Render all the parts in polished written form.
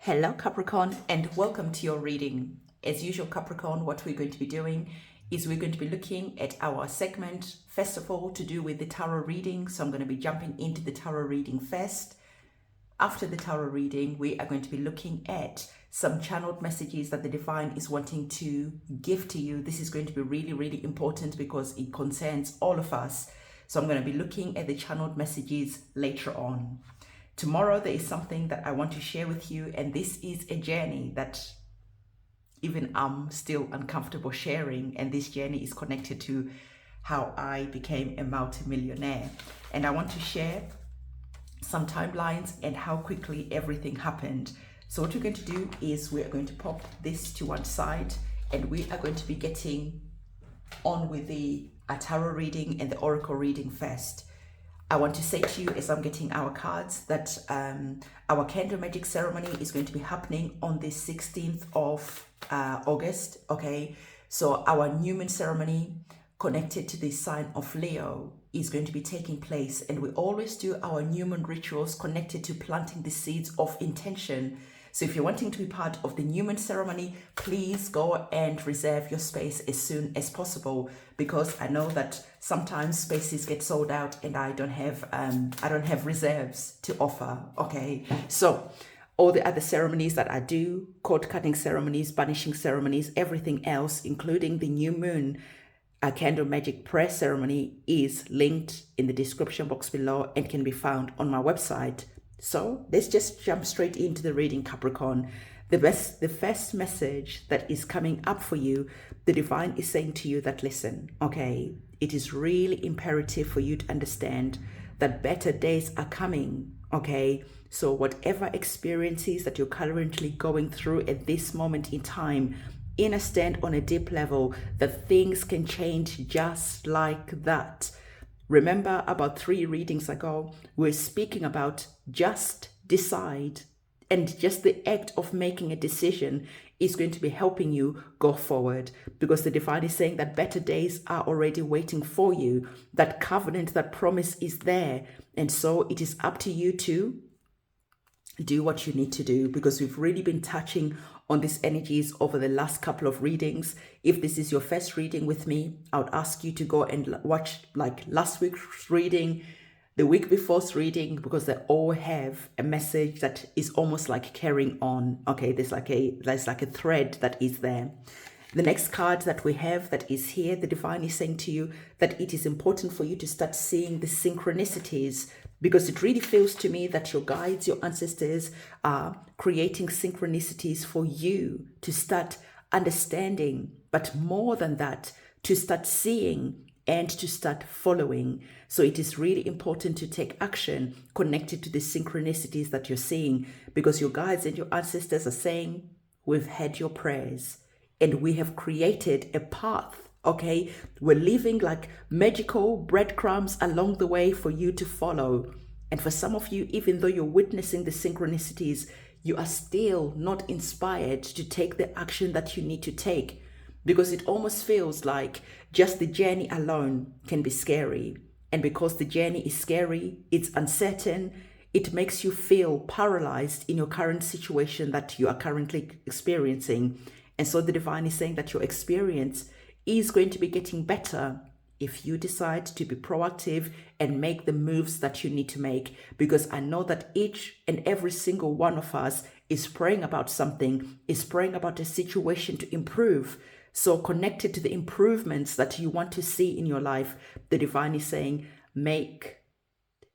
Hello Capricorn, and welcome to your reading. As usual Capricorn, what we're going to be doing is we're going to be looking at our segment first of all to do with the tarot reading. So I'm going to be jumping into the tarot reading first. After the tarot reading, we are going to be looking at some channeled messages that the divine is wanting to give to you. This is going to be really important because it concerns all of us. So I'm going to be looking at the channeled messages later on. Tomorrow, there is something that I want to share with you, and this is a journey that even I'm still uncomfortable sharing, and this journey is connected to how I became a multimillionaire. And I want to share some timelines and how quickly everything happened. So what we're going to do is we're going to pop this to one side, and we are going to be getting on with the tarot reading and the oracle reading first. I want to say to you, as I'm getting our cards, that our candle magic ceremony is going to be happening on the 16th of August. Okay, so our new moon ceremony connected to the sign of Leo is going to be taking place, and we always do our new moon rituals connected to planting the seeds of intention. So if you're wanting to be part of the new moon ceremony, please go and reserve your space as soon as possible, because I know that sometimes spaces get sold out and I don't have reserves to offer. Okay, so all the other ceremonies that I do, cord cutting ceremonies, banishing ceremonies, everything else, including the new moon candle magic prayer ceremony, is linked in the description box below and can be found on my website. So let's just jump straight into the reading, Capricorn. The first message that is coming up for you, the divine is saying to you that, listen, okay, it is really imperative for you to understand that better days are coming, okay? So whatever experiences that you're currently going through at this moment in time, understand on a deep level that things can change just like that. Remember, about 3 readings ago, we're speaking about just decide, and just the act of making a decision is going to be helping you go forward, because the divine is saying that better days are already waiting for you. That covenant, that promise is there. And so it is up to you to do what you need to do, because we've really been touching on these energies over the last couple of readings. If this is your first reading with me, I would ask you to go and watch like last week's reading, the week before's reading, because they all have a message that is almost like carrying on. Okay, there's like a thread that is there. The next card that we have that is here, the divine is saying to you that it is important for you to start seeing the synchronicities, because it really feels to me that your guides, your ancestors are creating synchronicities for you to start understanding, but more than that, to start seeing and to start following. So it is really important to take action connected to the synchronicities that you're seeing, because your guides and your ancestors are saying, we've heard your prayers and we have created a path. Okay, we're leaving like magical breadcrumbs along the way for you to follow. And for some of you, even though you're witnessing the synchronicities, you are still not inspired to take the action that you need to take, because it almost feels like just the journey alone can be scary. And because the journey is scary, it's uncertain, it makes you feel paralyzed in your current situation that you are currently experiencing. And so the divine is saying that your experience is going to be getting better if you decide to be proactive and make the moves that you need to make, because I know that each and every single one of us is praying about something, is praying about a situation to improve. So connected to the improvements that you want to see in your life, the divine is saying, make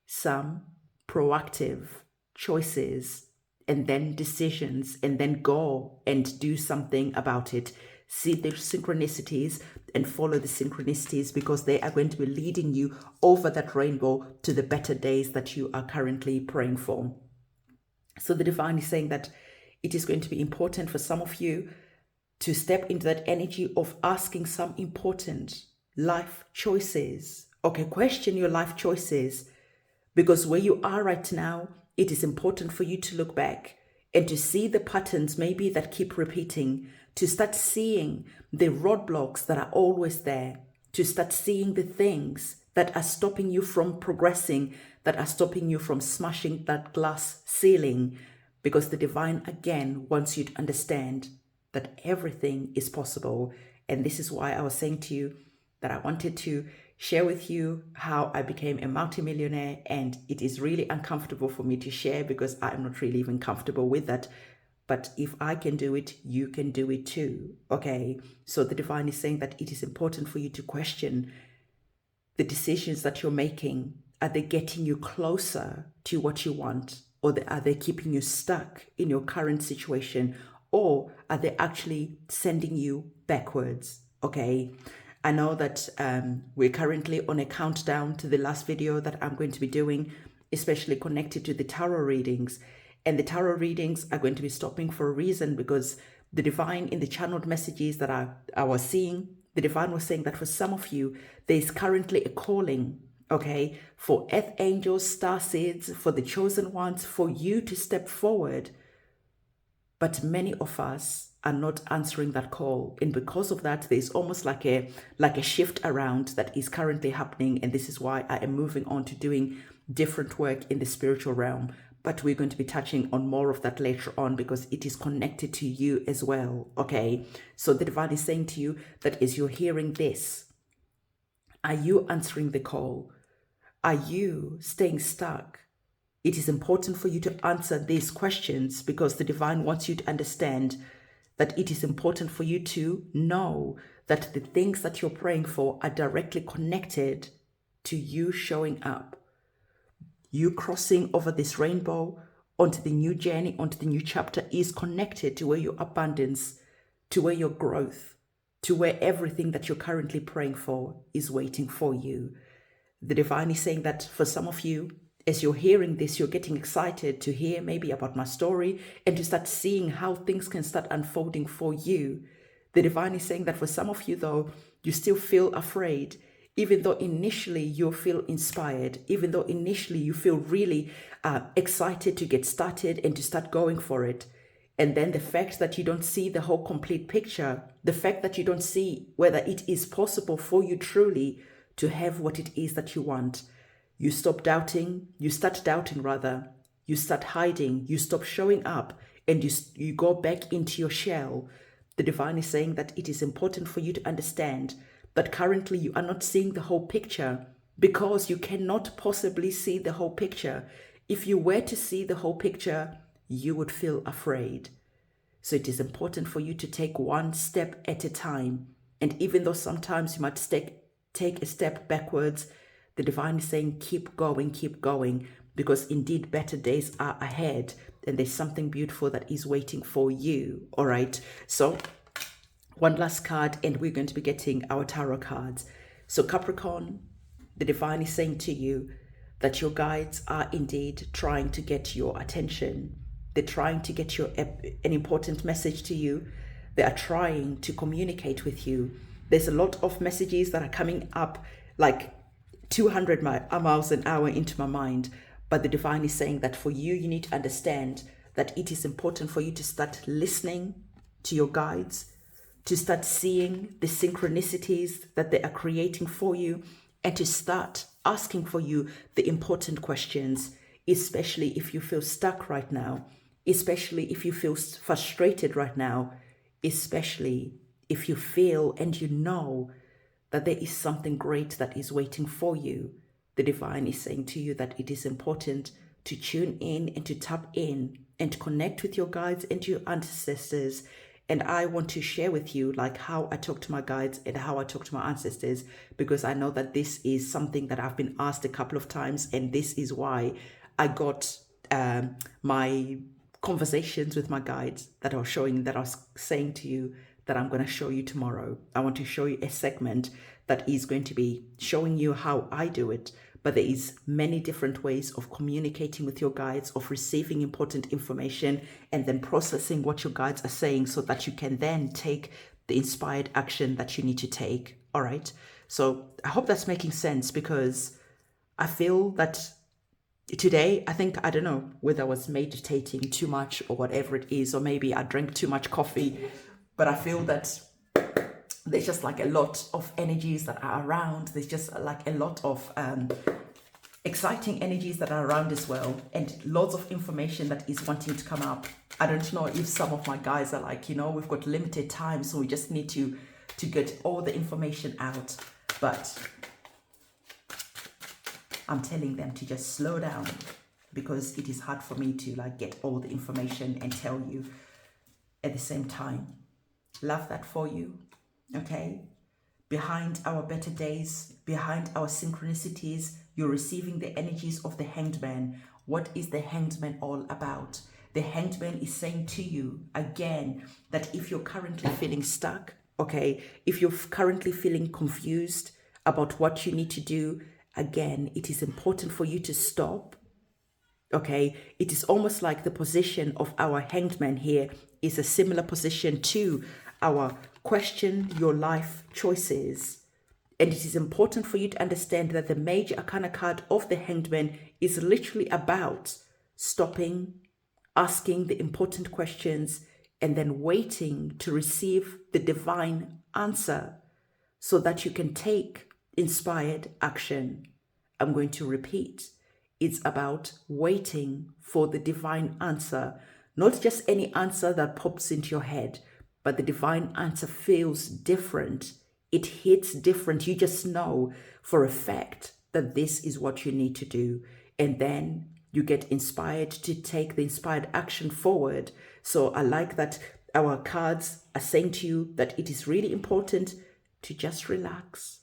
some proactive choices and then decisions, and then go and do something about it. See the synchronicities and follow the synchronicities, because they are going to be leading you over that rainbow to the better days that you are currently praying for. So the divine is saying that it is going to be important for some of you to step into that energy of asking some important life choices. Okay, question your life choices, because where you are right now, it is important for you to look back and to see the patterns maybe that keep repeating, to start seeing the roadblocks that are always there, to start seeing the things that are stopping you from progressing, that are stopping you from smashing that glass ceiling. because the divine again wants you to understand that everything is possible. And this is why I was saying to you that I wanted to share with you how I became a multimillionaire, and it is really uncomfortable for me to share because I'm not really even comfortable with that. But if I can do it, you can do it too. Okay, so the divine is saying that it is important for you to question the decisions that you're making. Are they getting you closer to what you want, or are they keeping you stuck in your current situation, or are they actually sending you backwards? Okay, I know that we're currently on a countdown to the last video that I'm going to be doing, especially connected to the tarot readings. And the tarot readings are going to be stopping for a reason, because the divine, in the channeled messages that I was seeing, the divine was saying that for some of you, there is currently a calling, okay, for earth angels, star seeds, for the chosen ones, for you to step forward. But many of us are not answering that call. And because of that, there's almost like a shift around that is currently happening. And this is why I am moving on to doing different work in the spiritual realm. But we're going to be touching on more of that later on, because it is connected to you as well, okay? So the divine is saying to you that as you're hearing this, are you answering the call? Are you staying stuck? It is important for you to answer these questions, because the divine wants you to understand that it is important for you to know that the things that you're praying for are directly connected to you showing up. You crossing over this rainbow onto the new journey, onto the new chapter, is connected to where your abundance, to where your growth, to where everything that you're currently praying for is waiting for you. The divine is saying that for some of you, as you're hearing this, you're getting excited to hear maybe about my story and to start seeing how things can start unfolding for you. The divine is saying that for some of you, though, you still feel afraid. Even though initially you feel inspired, even though initially you feel really excited to get started and to start going for it. And then the fact that you don't see the whole complete picture, the fact that you don't see whether it is possible for you truly to have what it is that you want. You stop doubting, you start doubting rather, you start hiding, you stop showing up, and you go back into your shell. The divine is saying that it is important for you to understand that currently you are not seeing the whole picture, because you cannot possibly see the whole picture. If you were to see the whole picture, you would feel afraid. So it is important for you to take one step at a time. And even though sometimes you might take a step backwards, the divine is saying, keep going, because indeed better days are ahead, and there's something beautiful that is waiting for you. All right. So one last card, and we're going to be getting our tarot cards. So Capricorn, the divine is saying to you that your guides are indeed trying to get your attention. They're trying to get an important message to you. They are trying to communicate with you. There's a lot of messages that are coming up like 200 miles an hour into my mind. But the divine is saying that for you, you need to understand that it is important for you to start listening to your guides, to start seeing the synchronicities that they are creating for you, and to start asking for you the important questions, especially if you feel stuck right now, especially if you feel frustrated right now, especially if you feel and you know that there is something great that is waiting for you. The divine is saying to you that it is important to tune in and to tap in and to connect with your guides and your ancestors. And I want to share with you like how I talk to my guides and how I talk to my ancestors, because I know that this is something that I've been asked a couple of times, and this is why I got my conversations with my guides that I was saying to you that I'm going to show you tomorrow. I want to show you a segment that is going to be showing you how I do it. But there is many different ways of communicating with your guides, of receiving important information, and then processing what your guides are saying so that you can then take the inspired action that you need to take. All right. So I hope that's making sense, because I feel that today, I don't know whether I was meditating too much or whatever it is, or maybe I drank too much coffee, but I feel that there's just like a lot of energies that are around. There's just like a lot of exciting energies that are around as well, and lots of information that is wanting to come up. I don't know if some of my guys are like, we've got limited time, so we just need to get all the information out. But I'm telling them to just slow down, because it is hard for me to get all the information and tell you at the same time. Love that for you. Okay? Behind our better days, behind our synchronicities, you're receiving the energies of the Hanged Man. What is the Hanged Man all about? The Hanged Man is saying to you again that if you're currently feeling stuck, okay, if you're currently feeling confused about what you need to do, again, it is important for you to stop. Okay, it is almost like the position of our Hanged Man here is a similar position to our question your life choices. And it is important for you to understand that the major arcana card of the Hanged Man is literally about stopping, asking the important questions, and then waiting to receive the divine answer so that you can take inspired action. I'm going to repeat. It's about waiting for the divine answer, not just any answer that pops into your head, but the divine answer feels different. It hits different. You just know for a fact that this is what you need to do. And then you get inspired to take the inspired action forward. So I like that our cards are saying to you that it is really important to just relax,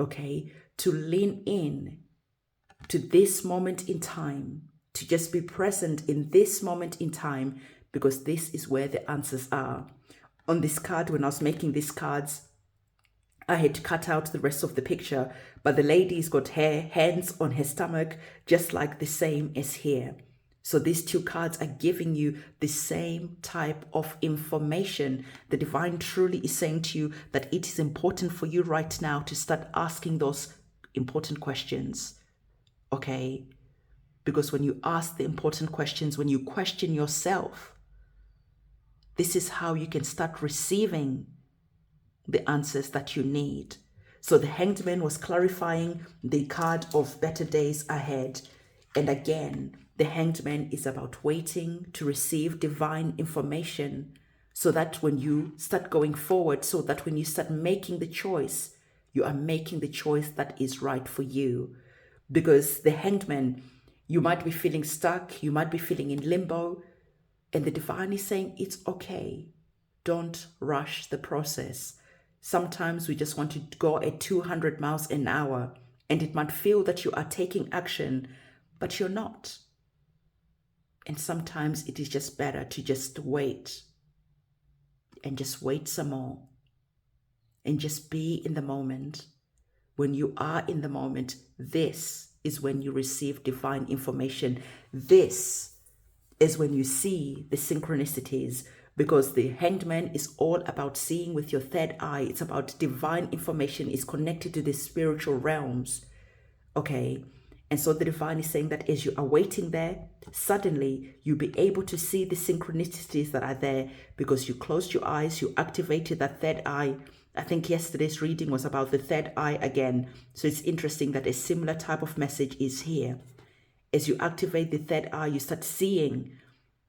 okay? To lean in to this moment in time, to just be present in this moment in time, because this is where the answers are. On this card, when I was making these cards, I had to cut out the rest of the picture, but the lady's got her hands on her stomach, just like the same as here. So these two cards are giving you the same type of information. The divine truly is saying to you that it is important for you right now to start asking those important questions. Okay? Because when you ask the important questions, when you question yourself, this is how you can start receiving the answers that you need. So the Hanged Man was clarifying the card of better days ahead. And again, the Hanged Man is about waiting to receive divine information so that when you start going forward, so that when you start making the choice, you are making the choice that is right for you. Because the Hanged Man, you might be feeling stuck, you might be feeling in limbo, and the divine is saying it's okay. Don't rush the process. Sometimes we just want to go at 200 miles an hour, and it might feel that you are taking action, but you're not. And sometimes it is just better to just wait, and just wait some more, and just be in the moment. When you are in the moment, this is when you receive divine information. This is when you see the synchronicities, because the Hanged Man is all about seeing with your third eye. It's about divine information. It's connected to the spiritual realms. Okay? And so the divine is saying that as you are waiting there, suddenly you'll be able to see the synchronicities that are there because you closed your eyes, you activated that third eye. I think yesterday's reading was about the third eye again. So it's interesting that a similar type of message is here. As you activate the third eye, you start seeing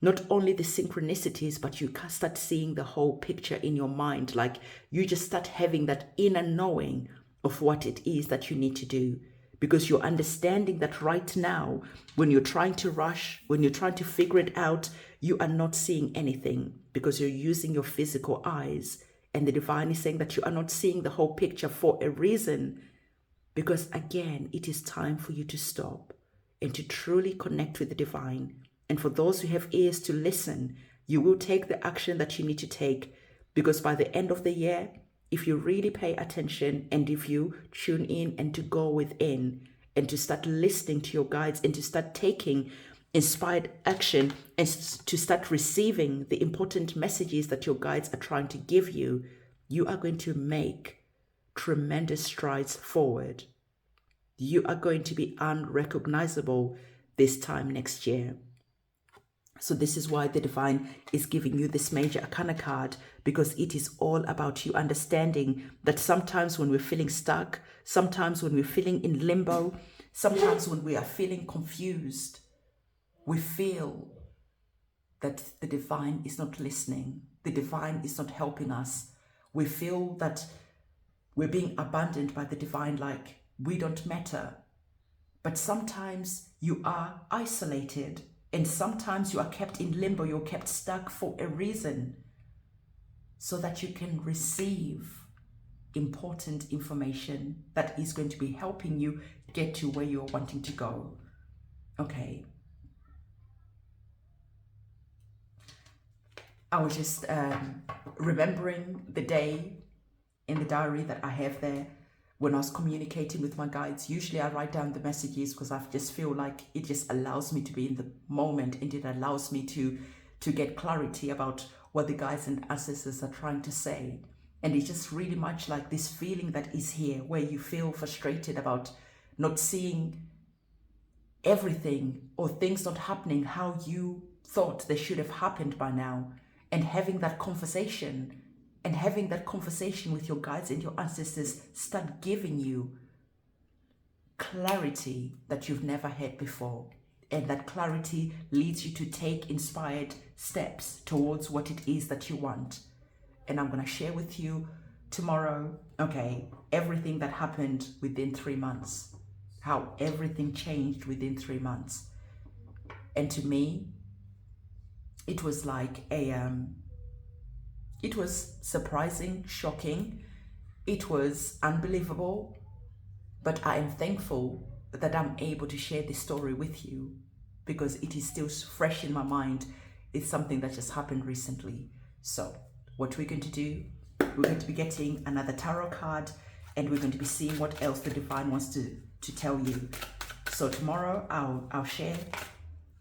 not only the synchronicities, but you start seeing the whole picture in your mind. Like you just start having that inner knowing of what it is that you need to do. Because you're understanding that right now, when you're trying to rush, when you're trying to figure it out, you are not seeing anything because you're using your physical eyes. And the divine is saying that you are not seeing the whole picture for a reason. Because again, it is time for you to stop and to truly connect with the divine. And for those who have ears to listen, you will take the action that you need to take. Because by the end of the year, if you really pay attention and if you tune in and to go within and to start listening to your guides and to start taking inspired action and to start receiving the important messages that your guides are trying to give you, you are going to make tremendous strides forward. You are going to be unrecognizable this time next year. So this is why the divine is giving you this major arcana card, because it is all about you understanding that sometimes when we're feeling stuck, sometimes when we're feeling in limbo, Sometimes when we are feeling confused, we feel that the divine is not listening. The divine is not helping us. We feel that we're being abandoned by the divine, like we don't matter. But sometimes you are isolated, and sometimes you are kept in limbo. You're kept stuck for a reason, so that you can receive important information that is going to be helping you get to where you're wanting to go. Okay. I was just remembering the day in the diary that I have there when I was communicating with my guides. Usually I write down the messages because I just feel like it just allows me to be in the moment, and it allows me to get clarity about what the guides and ancestors are trying to say. And it's just really much like this feeling that is here, where you feel frustrated about not seeing everything, or things not happening how you thought they should have happened by now. And having that conversation, with your guides and your ancestors start giving you clarity that you've never had before. And that clarity leads you to take inspired steps towards what it is that you want. And I'm going to share with you tomorrow, okay, everything that happened within 3 months, how everything changed within 3 months. And to me, it was like it was surprising, shocking. It was unbelievable, but I am thankful that I'm able to share this story with you, because it is still fresh in my mind. It's something that just happened recently. So what we're going to do, we're going to be getting another tarot card, and we're going to be seeing what else the divine wants to tell you. So tomorrow I'll share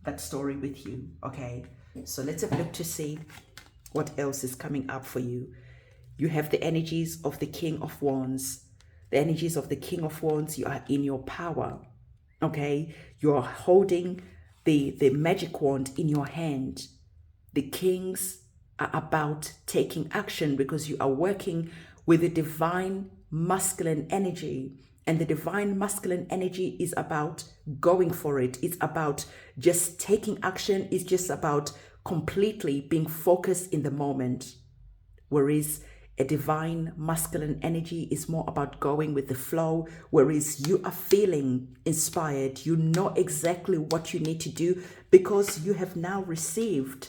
that story with you. Okay, so let's have a look to see what else is coming up for you. You have the energies of the King of Wands. The energies of the King of Wands, you are in your power. Okay, you are holding the magic wand in your hand. The kings are about taking action, because you are working with the divine masculine energy. And the divine masculine energy is about going for it. It's about just taking action. It's just about completely being focused in the moment. Whereas a divine masculine energy is more about going with the flow, whereas you are feeling inspired. You know exactly what you need to do, because you have now received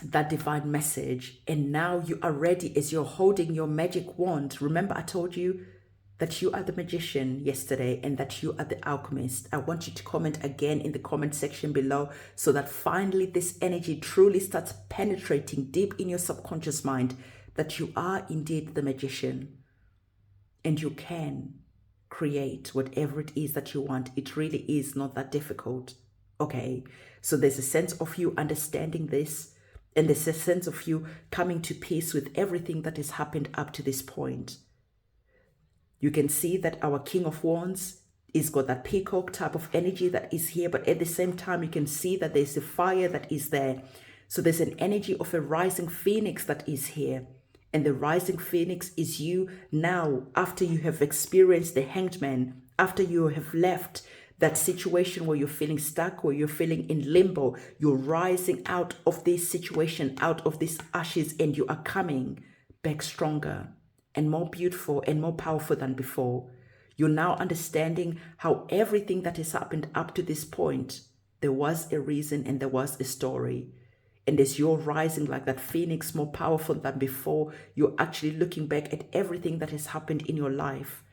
that divine message, and now you are ready as you're holding your magic wand. Remember, I told you that you are the magician yesterday and that you are the alchemist. I want you to comment again in the comment section below, so that finally this energy truly starts penetrating deep in your subconscious mind, that you are indeed the magician and you can create whatever it is that you want. It really is not that difficult. Okay, so there's a sense of you understanding this, and there's a sense of you coming to peace with everything that has happened up to this point. You can see that our King of Wands is got that peacock type of energy that is here, but at the same time, you can see that there's a fire that is there. So there's an energy of a rising phoenix that is here. And the rising phoenix is you now, after you have experienced the Hanged Man, after you have left that situation where you're feeling stuck, where you're feeling in limbo. You're rising out of this situation, out of these ashes, and you are coming back stronger and more beautiful and more powerful than before. You're now understanding how everything that has happened up to this point, there was a reason and there was a story. And as you're rising like that phoenix, more powerful than before, you're actually looking back at everything that has happened in your life,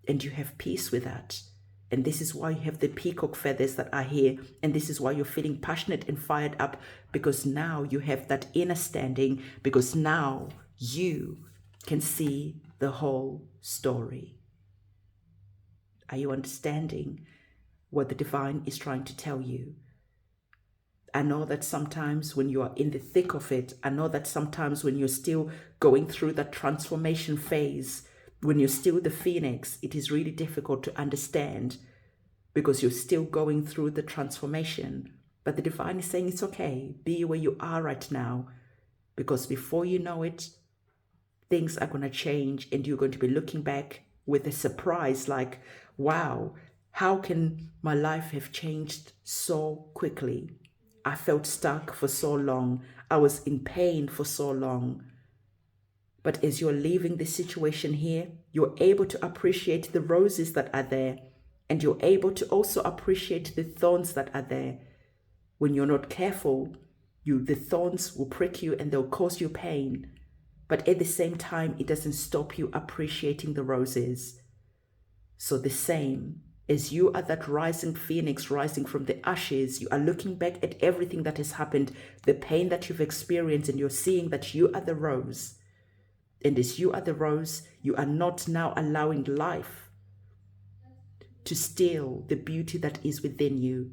and you have peace with that. And this is why you have the peacock feathers that are here. And this is why you're feeling passionate and fired up, because now you have that inner standing, because now you can see the whole story. Are you understanding what the divine is trying to tell you? I know that sometimes when you are in the thick of it, I know that sometimes when you're still going through that transformation phase, when you're still the phoenix, it is really difficult to understand, because you're still going through the transformation. But the divine is saying it's okay, be where you are right now, because before you know it, things are going to change, and you're going to be looking back with a surprise like, Wow, how can my life have changed so quickly? I felt stuck for so long. I was in pain for so long. But as you're leaving this situation here, you're able to appreciate the roses that are there. And you're able to also appreciate the thorns that are there. When you're not careful, the thorns will prick you and they'll cause you pain. But at the same time, it doesn't stop you appreciating the roses. So the same, as you are that rising phoenix rising from the ashes, you are looking back at everything that has happened, the pain that you've experienced, and you're seeing that you are the rose. And as you are the rose, you are not now allowing life to steal the beauty that is within you,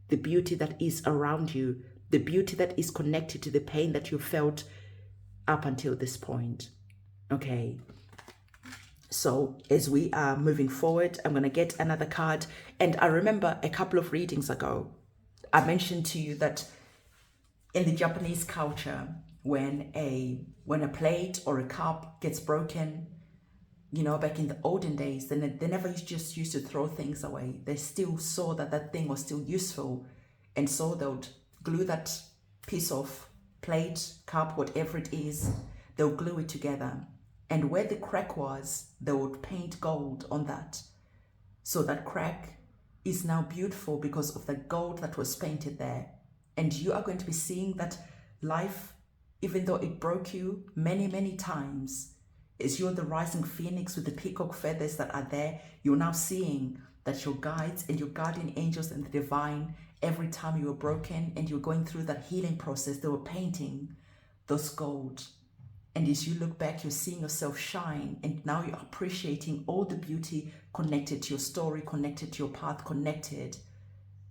the beauty that is around you, the beauty that is connected to the pain that you felt up until this point. Okay. So as we are moving forward, I'm going to get another card. And I remember a couple of readings ago, I mentioned to you that in the Japanese culture, when a plate or a cup gets broken, you know, back in the olden days, then they never just used to throw things away. They still saw that that thing was still useful. And so they would glue that piece of plate, cup, whatever it is, they'll glue it together. And where the crack was, they would paint gold on that. So that crack is now beautiful because of the gold that was painted there. And you are going to be seeing that life, even though it broke you many, many times, as you're the rising phoenix with the peacock feathers that are there, you're now seeing that your guides and your guardian angels and the divine, every time you were broken and you're going through that healing process, they were painting those gold. And as you look back, you're seeing yourself shine, and now you're appreciating all the beauty connected to your story, connected to your path, connected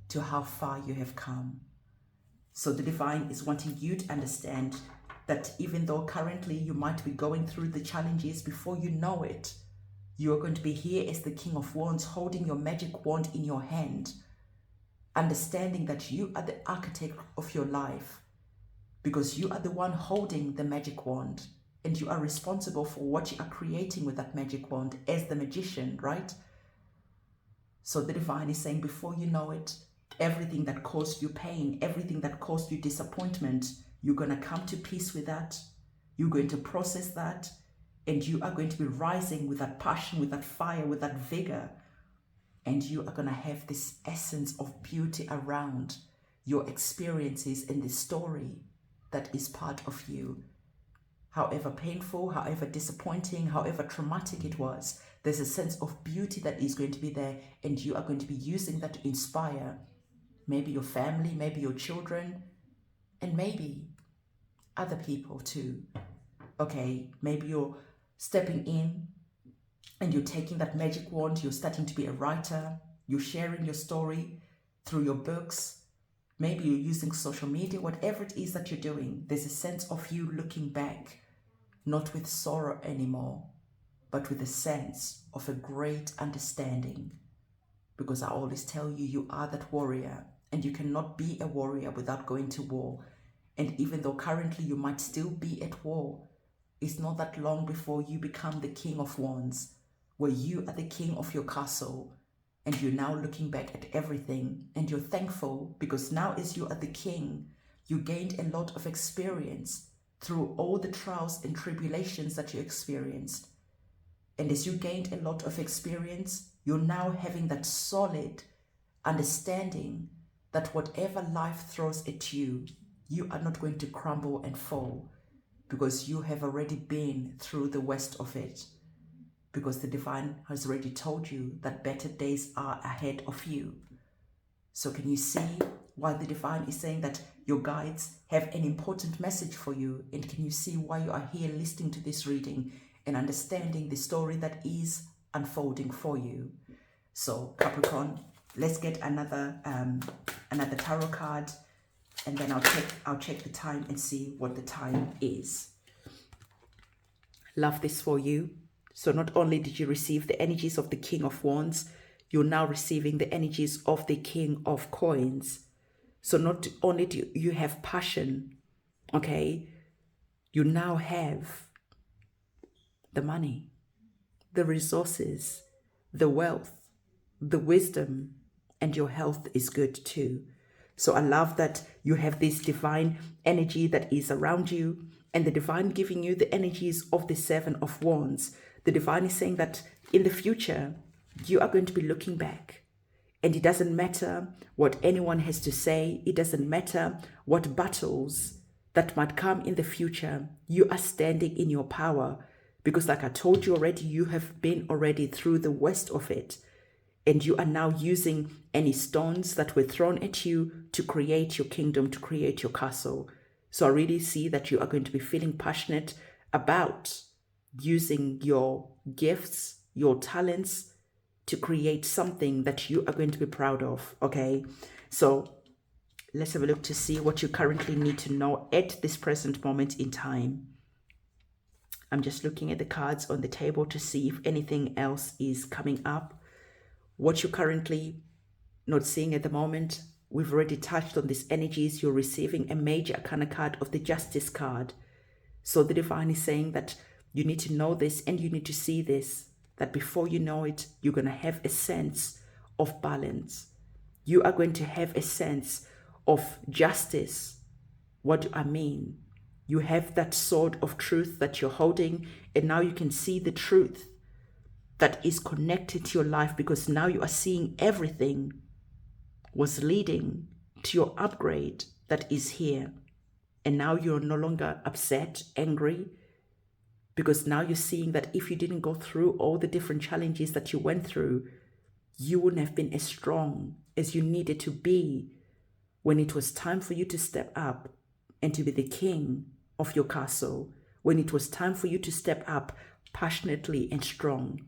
to how far you have come. So the divine is wanting you to understand that even though currently you might be going through the challenges, before you know it, you are going to be here as the King of Wands, holding your magic wand in your hand, understanding that you are the architect of your life, because you are the one holding the magic wand, and you are responsible for what you are creating with that magic wand as the magician, right? So the divine is saying, before you know it, everything that caused you pain, everything that caused you disappointment, you're going to come to peace with that. You're going to process that, and you are going to be rising with that passion, with that fire, with that vigor. And you are going to have this essence of beauty around your experiences in this story that is part of you. However painful, however disappointing, however traumatic it was, there's a sense of beauty that is going to be there, and you are going to be using that to inspire maybe your family, maybe your children, and maybe other people too. Okay, maybe you're stepping in and you're taking that magic wand, you're starting to be a writer, you're sharing your story through your books, maybe you're using social media, whatever it is that you're doing, there's a sense of you looking back, not with sorrow anymore, but with a sense of a great understanding. Because I always tell you, you are that warrior, and you cannot be a warrior without going to war. And even though currently you might still be at war, it's not that long before you become the King of Wands, where you are the king of your castle, and you're now looking back at everything, and you're thankful because now as you are the king, you gained a lot of experience through all the trials and tribulations that you experienced. And as you gained a lot of experience, you're now having that solid understanding that whatever life throws at you, you are not going to crumble and fall, because you have already been through the worst of it, because the divine has already told you that better days are ahead of you. So can you see why the divine is saying that your guides have an important message for you? And can you see why you are here listening to this reading and understanding the story that is unfolding for you? So Capricorn, let's get another tarot card, and then I'll check the time and see what the time is. Love this for you. So not only did you receive the energies of the King of Wands, you're now receiving the energies of the King of Coins. So not only do you have passion, okay, you now have the money, the resources, the wealth, the wisdom and your health is good too. So I love that you have this divine energy that is around you, and the divine giving you the energies of the Seven of Wands. The divine is saying that in the future, you are going to be looking back, and it doesn't matter what anyone has to say. It doesn't matter what battles that might come in the future. You are standing in your power, because like I told you already, you have been already through the worst of it. And you are now using any stones that were thrown at you to create your kingdom, to create your castle. So I really see that you are going to be feeling passionate about using your gifts, your talents, to create something that you are going to be proud of, okay? So let's have a look to see what you currently need to know at this present moment in time. I'm just looking at the cards on the table to see if anything else is coming up. What you're currently not seeing at the moment, we've already touched on these energies. You're receiving a major arcana card of the Justice card. So the divine is saying that you need to know this and you need to see this, that before you know it, you're going to have a sense of balance. You are going to have a sense of justice. What do I mean? You have that sword of truth that you're holding, and now you can see the truth that is connected to your life, because now you are seeing everything was leading to your upgrade that is here. And now you're no longer upset, angry, because now you're seeing that if you didn't go through all the different challenges that you went through, you wouldn't have been as strong as you needed to be when it was time for you to step up and to be the king of your castle, when it was time for you to step up passionately and strong,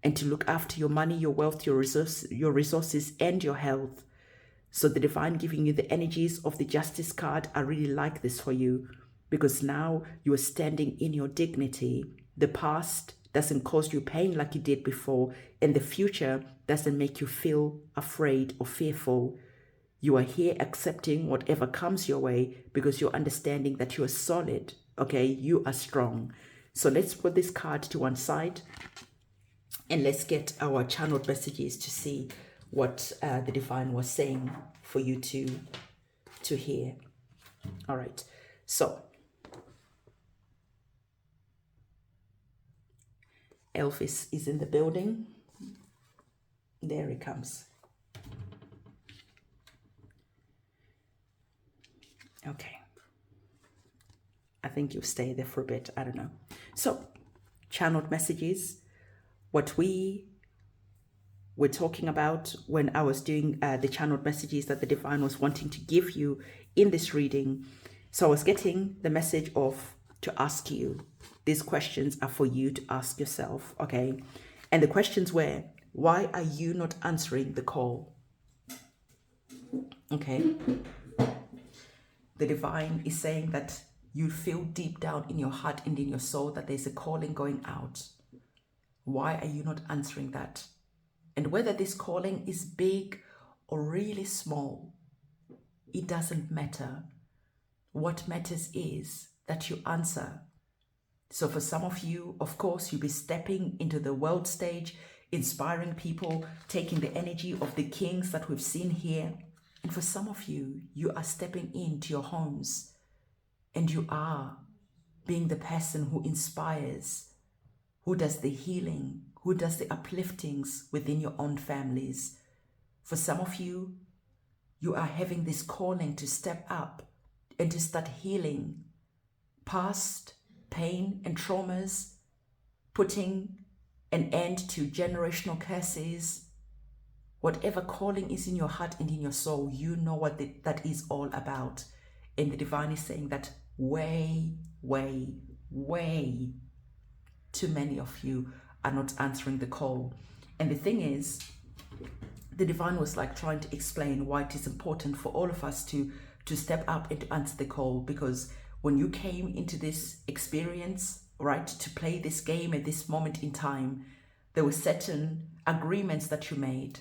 and to look after your money, your wealth, your resources, and your health. So the divine giving you the energies of the Justice card, I really like this for you, because now you are standing in your dignity. The past doesn't cause you pain like you did before, and the future doesn't make you feel afraid or fearful. You are here accepting whatever comes your way, because you're understanding that you are solid, okay? You are strong. So let's put this card to one side, and let's get our channeled messages to see what the divine was saying for you to hear. All right. So Elvis is in the building. There he comes. Okay. I think you'll stay there for a bit. I don't know. So channeled messages. What we were talking about when I was doing the channeled messages that the divine was wanting to give you in this reading. So I was getting the message of to ask you. These questions are for you to ask yourself, okay? And the questions were, why are you not answering the call? Okay. The divine is saying that you feel deep down in your heart and in your soul that there's a calling going out. Why are you not answering that? And whether this calling is big or really small, it doesn't matter. What matters is that you answer. So for some of you, of course, you'll be stepping into the world stage, inspiring people, taking the energy of the kings that we've seen here. And for some of you, you are stepping into your homes, and you are being the person who inspires, who does the healing, who does the upliftings within your own families. For some of you, you are having this calling to step up and to start healing past pain and traumas, putting an end to generational curses. Whatever calling is in your heart and in your soul, you know what that is all about. And the divine is saying that way too many of you are not answering the call. And the thing is, the divine was like trying to explain why it is important for all of us to step up and to answer the call, because when you came into this experience, right, to play this game at this moment in time, there were certain agreements that you made.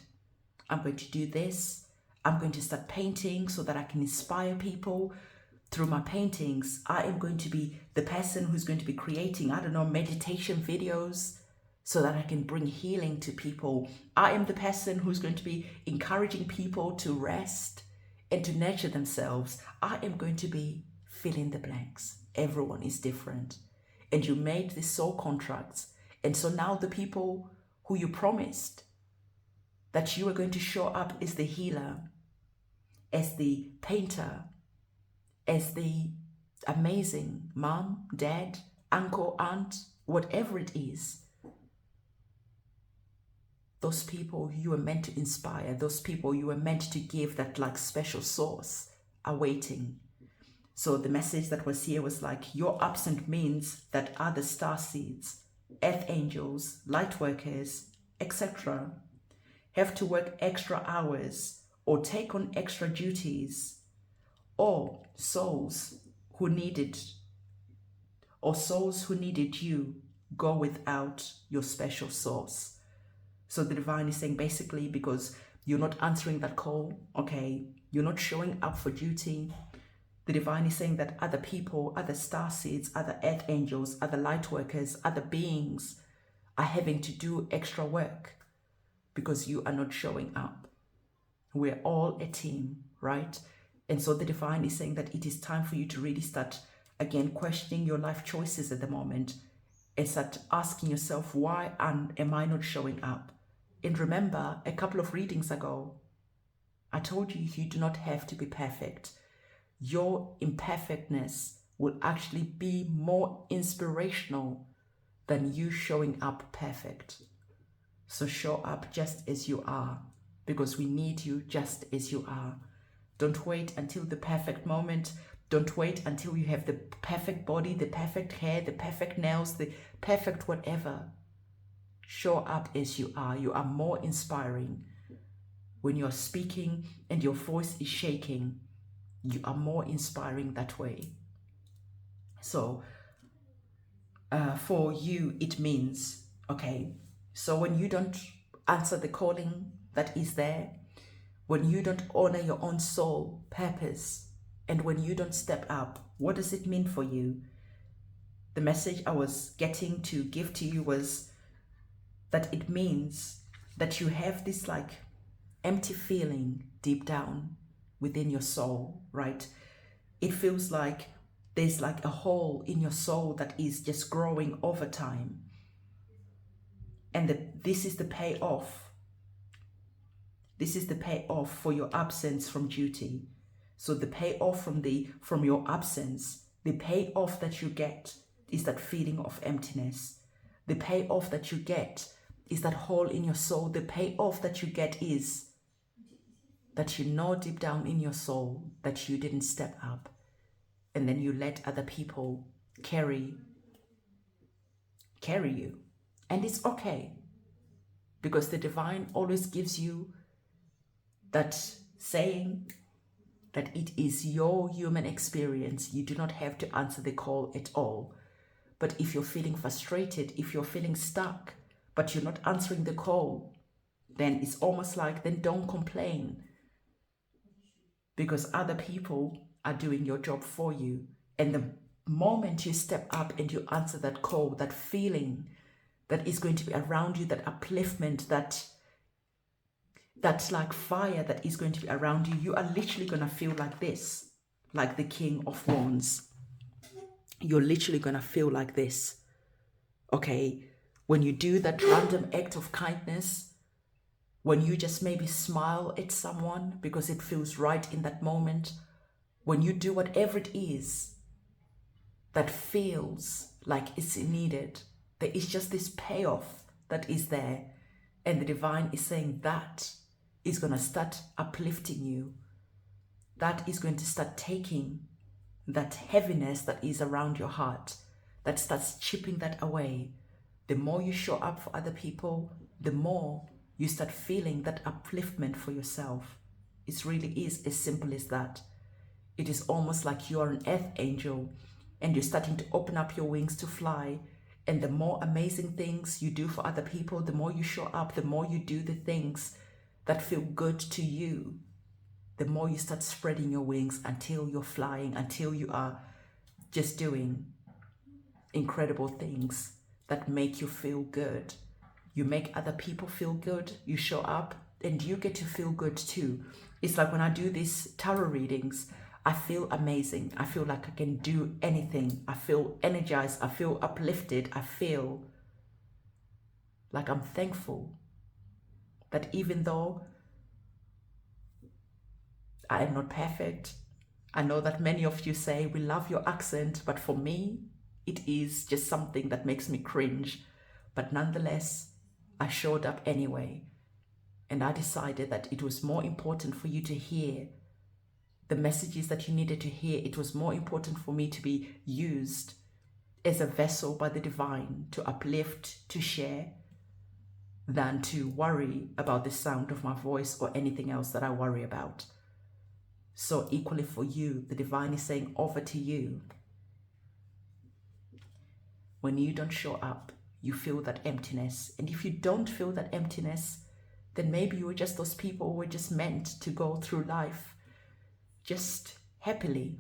I'm going to do this. I'm going to start painting so that I can inspire people. Through my paintings, I am going to be the person who's going to be creating, I don't know, meditation videos. so that I can bring healing to people. I am the person who's going to be encouraging people to rest and to nurture themselves. I am going to be fill in the blanks. Everyone is different. And you made these soul contracts. And so now the people who you promised that you are going to show up as the healer, as the painter, as the amazing mom, dad, uncle, aunt, whatever it is, those people you were meant to inspire, those people you were meant to give that like special sauce are waiting. So the message that was here was like, your absent means that other star seeds, earth angels, light workers, etc. have to work extra hours or take on extra duties, or souls who needed you go without your special source. So the divine is saying basically, because you're not answering that call, okay, you're not showing up for duty. The divine is saying that other people, other star seeds, other earth angels, other light workers, other beings are having to do extra work because you are not showing up. We're all a team, right? And so the divine is saying that it is time for you to really start again questioning your life choices at the moment and start asking yourself, why am I not showing up? And remember, a couple of readings ago, I told you you do not have to be perfect. Your imperfectness will actually be more inspirational than you showing up perfect. So show up just as you are, because we need you just as you are. Don't wait until the perfect moment. Don't wait until you have the perfect body, the perfect hair, the perfect nails, the perfect whatever. Show up as you are. You are more inspiring. When you're speaking and your voice is shaking, you are more inspiring that way. So for you, it means, okay, so when you don't answer the calling that is there, when you don't honor your own soul purpose, and when you don't step up, what does it mean for you? The message I was getting to give to you was that it means that you have this like empty feeling deep down within your soul, right? It feels like there's like a hole in your soul that is just growing over time. And this is the payoff. This is the payoff for your absence from duty. So the payoff from your absence, the payoff that you get is that feeling of emptiness. The payoff that you get is that hole in your soul. The payoff that you get is that you know deep down in your soul that you didn't step up, and then you let other people carry you. And it's okay, because the divine always gives you that saying that it is your human experience. You do not have to answer the call at all. But if you're feeling frustrated, if you're feeling stuck, but you're not answering the call, then it's almost like, then don't complain, because other people are doing your job for you. And the moment you step up and you answer that call, that feeling that is going to be around you, that upliftment, that's like fire that is going to be around you, you are literally going to feel like this, like the King of Wands. You're literally going to feel like this, okay? When you do that random act of kindness, when you just maybe smile at someone because it feels right in that moment, when you do whatever it is that feels like it's needed, there is just this payoff that is there. And the divine is saying that is going to start uplifting you. That is going to start taking that heaviness that is around your heart, that starts chipping that away. The more you show up for other people, the more you start feeling that upliftment for yourself. It really is as simple as that. It is almost like you are an earth angel and you're starting to open up your wings to fly. And the more amazing things you do for other people, the more you show up, the more you do the things that feel good to you, the more you start spreading your wings until you're flying, until you are just doing incredible things that make you feel good. You make other people feel good. You show up and you get to feel good too. It's like when I do these tarot readings, I feel amazing. I feel like I can do anything. I feel energized. I feel uplifted. I feel like I'm thankful that even though I am not perfect, I know that many of you say we love your accent, but for me, it is just something that makes me cringe. But nonetheless, I showed up anyway. And I decided that it was more important for you to hear the messages that you needed to hear. It was more important for me to be used as a vessel by the divine to uplift, to share, than to worry about the sound of my voice or anything else that I worry about. So equally for you, the divine is saying over to you. When you don't show up, you feel that emptiness. And if you don't feel that emptiness, then maybe you were just those people who were just meant to go through life just happily.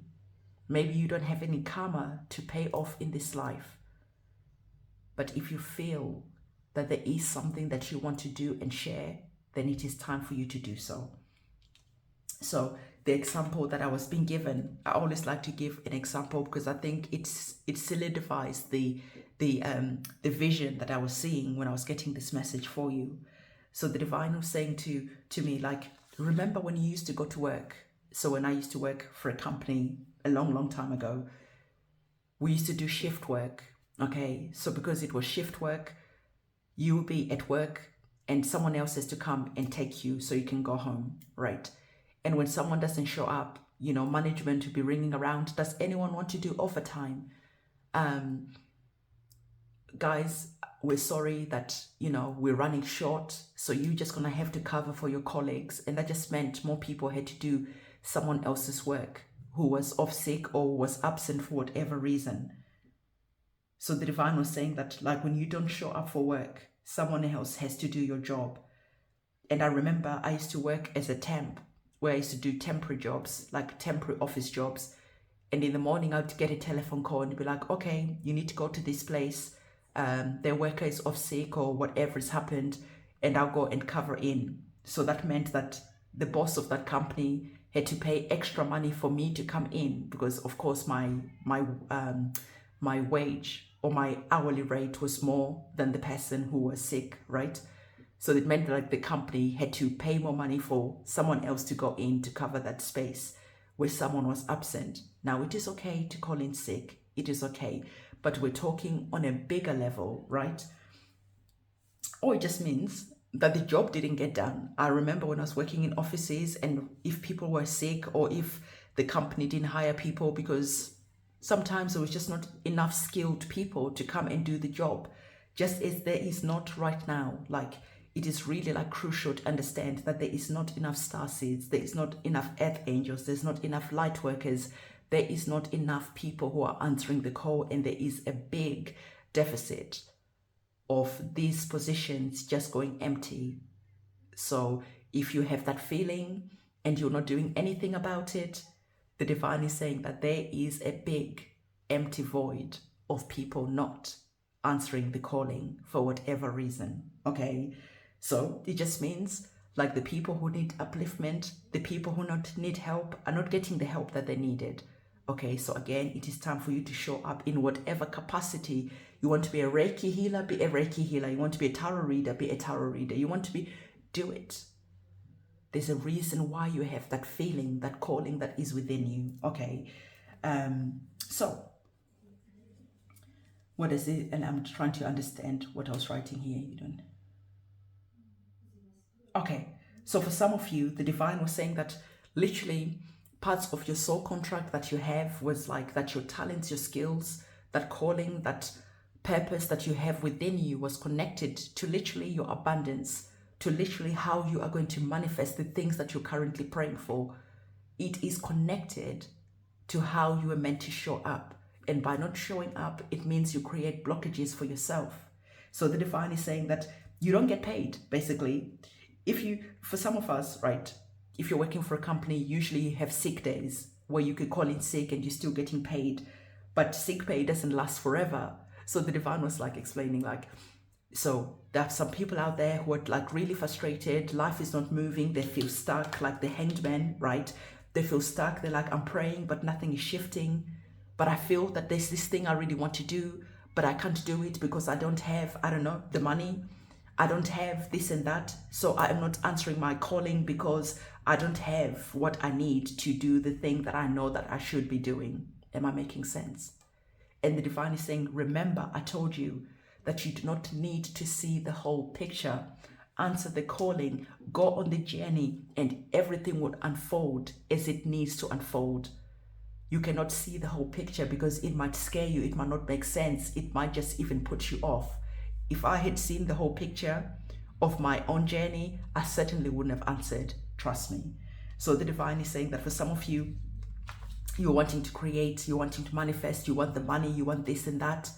Maybe you don't have any karma to pay off in this life. But if you feel that there is something that you want to do and share, then it is time for you to do so. So the example that I was being given, I always like to give an example because I think it solidifies the vision that I was seeing when I was getting this message for you. So the divine was saying to me, like, remember when you used to go to work? So when I used to work for a company a long time ago, we used to do shift work. Okay, so because it was shift work, you will be at work and someone else has to come and take you so you can go home, right? And when someone doesn't show up, you know, management will be ringing around. Does anyone want to do overtime? Guys, we're sorry that, you know, we're running short. So you're just going to have to cover for your colleagues. And that just meant more people had to do someone else's work who was off sick or was absent for whatever reason. So the divine was saying that, like, when you don't show up for work, someone else has to do your job. And I remember I used to work as a temp, where I used to do temporary jobs, like temporary office jobs. And in the morning, I'd get a telephone call and be like, okay, you need to go to this place. Their worker is off sick or whatever has happened, and I'll go and cover in. So that meant that the boss of that company had to pay extra money for me to come in because, of course, my wage or my hourly rate was more than the person who was sick, right? So it meant like the company had to pay more money for someone else to go in to cover that space where someone was absent. Now, it is okay to call in sick. It is okay. But we're talking on a bigger level, right? Or it just means that the job didn't get done. I remember when I was working in offices, and if people were sick or if the company didn't hire people because sometimes there was just not enough skilled people to come and do the job, just as there is not right now. Like, it is really like crucial to understand that there is not enough starseeds, there is not enough earth angels, there's not enough light workers, there is not enough people who are answering the call, and there is a big deficit of these positions just going empty. So if you have that feeling and you're not doing anything about it, the divine is saying that there is a big empty void of people not answering the calling for whatever reason, okay? So it just means like the people who need upliftment, the people who not need help are not getting the help that they needed. Okay, so again, it is time for you to show up in whatever capacity. You want to be a Reiki healer, be a Reiki healer. You want to be a tarot reader, be a tarot reader. You want to do it. There's a reason why you have that feeling, that calling that is within you. Okay, so what is it? And I'm trying to understand what I was writing here. You don't. Okay, so for some of you, the divine was saying that literally parts of your soul contract that you have was like that your talents, your skills, that calling, that purpose that you have within you was connected to literally your abundance, to literally how you are going to manifest the things that you're currently praying for. It is connected to how you are meant to show up. And by not showing up, it means you create blockages for yourself. So the divine is saying that you don't get paid, basically. For some of us, right, if you're working for a company, usually you have sick days where you could call in sick and you're still getting paid, but sick pay doesn't last forever. So the divine was like explaining, like, So there are some people out there who are like really frustrated. Life is not moving. They feel stuck, like the hanged man, right? They feel stuck. They're like, I'm praying, but nothing is shifting. But I feel that there's this thing I really want to do, but I can't do it because I don't have, I don't know, the money. I don't have this and that. So I am not answering my calling because I don't have what I need to do the thing that I know that I should be doing. Am I making sense? And the divine is saying, remember, I told you that you do not need to see the whole picture. Answer the calling, go on the journey, and everything will unfold as it needs to unfold. You cannot see the whole picture because it might scare you, it might not make sense, it might just even put you off. If I had seen the whole picture of my own journey, I certainly wouldn't have answered, trust me. So the divine is saying that for some of you, you're wanting to create, you're wanting to manifest, you want the money, you want this and that,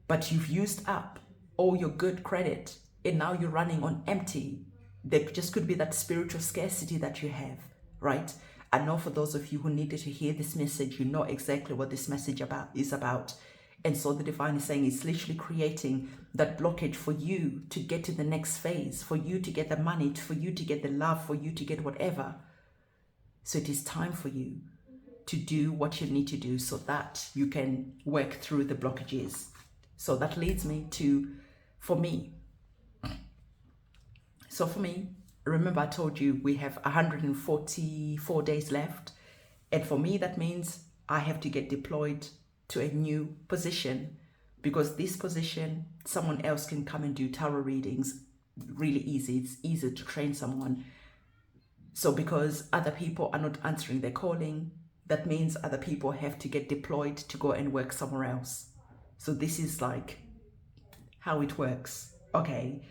but you've used up all your good credit and now you're running on empty. There just could be that spiritual scarcity that you have, right? I know for those of you who needed to hear this message, you know exactly what this message is about. And so the divine is saying it's literally creating that blockage for you to get to the next phase, for you to get the money, for you to get the love, for you to get whatever. So it is time for you to do what you need to do so that you can work through the blockages. So that leads me to, for me. So for me, remember I told you we have 144 days left. And for me, that means I have to get deployed to a new position, because this position, someone else can come and do tarot readings really easy. It's easy to train someone. So because other people are not answering their calling, that means other people have to get deployed to go and work somewhere else. So this is like how it works. Okay,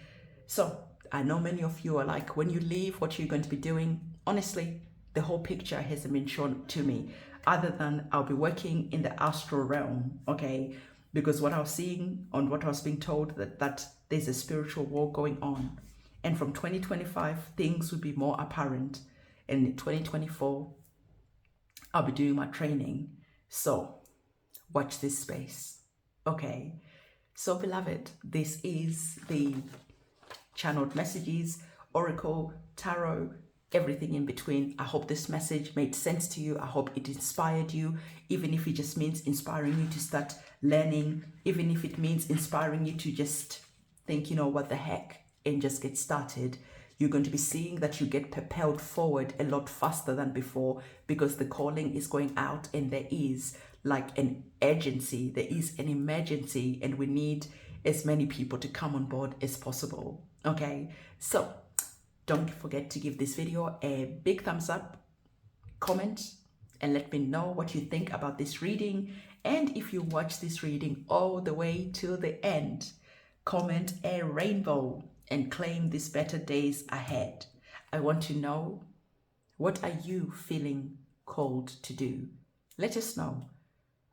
so I know many of you are like, when you leave, what you're going to be doing? Honestly, the whole picture hasn't been shown to me, other than I'll be working in the astral realm, okay? Because what I was seeing, on what I was being told, that there's a spiritual war going on. And from 2025, things will be more apparent. And in 2024, I'll be doing my training. So watch this space, okay? So beloved, this is the channeled messages, oracle, tarot, everything in between. I hope this message made sense to you. I hope it inspired you, even if it just means inspiring you to start learning, even if it means inspiring you to just think, you know, what the heck, and just get started. You're going to be seeing that you get propelled forward a lot faster than before, because the calling is going out and there is like an urgency, there is an emergency, and we need as many people to come on board as possible. Okay, so don't forget to give this video a big thumbs up, comment, and let me know what you think about this reading. And if you watch this reading all the way to the end, comment a rainbow and claim these better days ahead. I want to know, what are you feeling called to do? Let us know,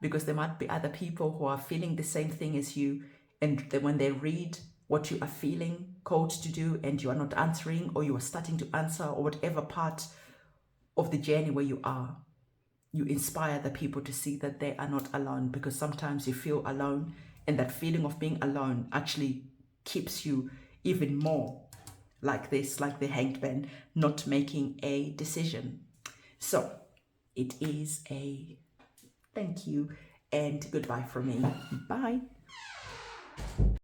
because there might be other people who are feeling the same thing as you, and when they read what you are feeling called to do and you are not answering, or you are starting to answer, or whatever part of the journey where you are, you inspire the people to see that they are not alone, because sometimes you feel alone, and that feeling of being alone actually keeps you even more like this, like the hanged man, not making a decision. So it is a thank you and goodbye from me. Bye.